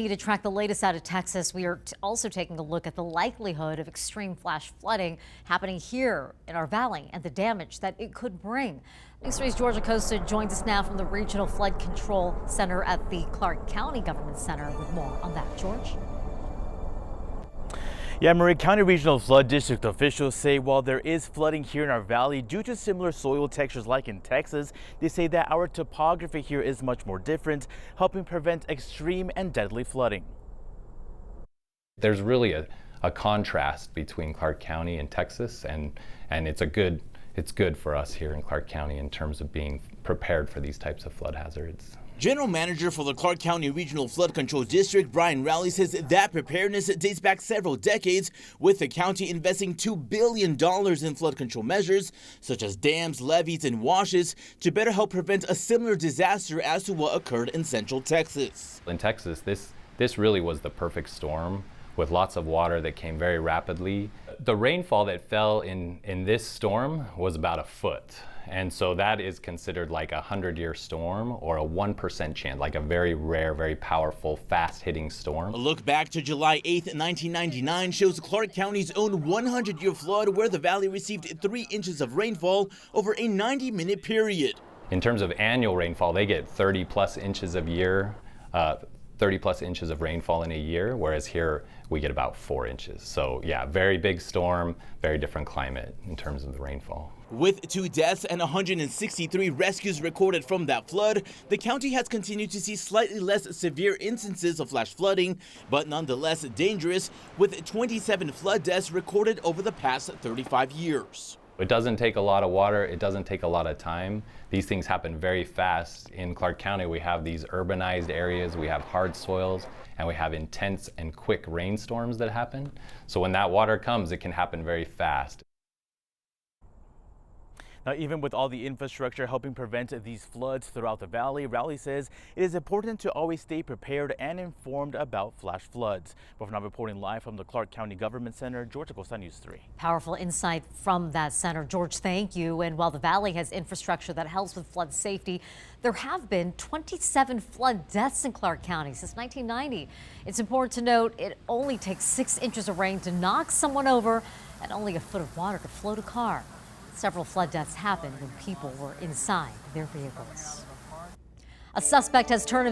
To track the latest out of Texas, we are also taking a look at the likelihood of extreme flash flooding happening here in our valley and the damage that it could bring. News 3's Georgia Costa joins us now from the Regional Flood Control Center at the Clark County Government Center with more on that. George? Yeah, Marie, County Regional Flood District officials say while there is flooding here in our valley due to similar soil textures like in Texas, they say that our topography here is much more different, helping prevent extreme and deadly flooding. There's really a contrast between Clark County and Texas, and it's good for us here in Clark County in terms of being prepared for these types of flood hazards. General Manager for the Clark County Regional Flood Control District, Brian Rowley, says that preparedness dates back several decades, with the county investing $2 billion in flood control measures, such as dams, levees, and washes, to better help prevent a similar disaster as to what occurred in Central Texas. In Texas, this really was the perfect storm with lots of water that came very rapidly. The rainfall that fell in this storm was about a foot. And so that is considered like a 100-year storm or a 1% chance, like a very rare, very powerful, fast-hitting storm. A look back to July 8th, 1999 shows Clark County's own 100-year flood where the valley received 3 inches of rainfall over a 90-minute period. In terms of annual rainfall, they get 30-plus inches of year, 30-plus inches of rainfall in a year, whereas here we get about 4 inches. So yeah, very big storm, very different climate in terms of the rainfall. With 2 deaths and 163 rescues recorded from that flood, the county has continued to see slightly less severe instances of flash flooding, but nonetheless dangerous, with 27 flood deaths recorded over the past 35 years. It doesn't take a lot of water, it doesn't take a lot of time. These things happen very fast. In Clark County, we have these urbanized areas, we have hard soils, and we have intense and quick rainstorms that happen. So when that water comes, it can happen very fast. Now, even with all the infrastructure helping prevent these floods throughout the valley, Rowley says it is important to always stay prepared and informed about flash floods. But for now, reporting live from the Clark County Government Center, Georgia Costa, News 3. Powerful insight from that center. George, thank you. And while the valley has infrastructure that helps with flood safety, there have been 27 flood deaths in Clark County since 1990. It's important to note it only takes 6 inches of rain to knock someone over and only a foot of water to float a car. Several flood deaths happened when people were inside their vehicles. A suspect has turned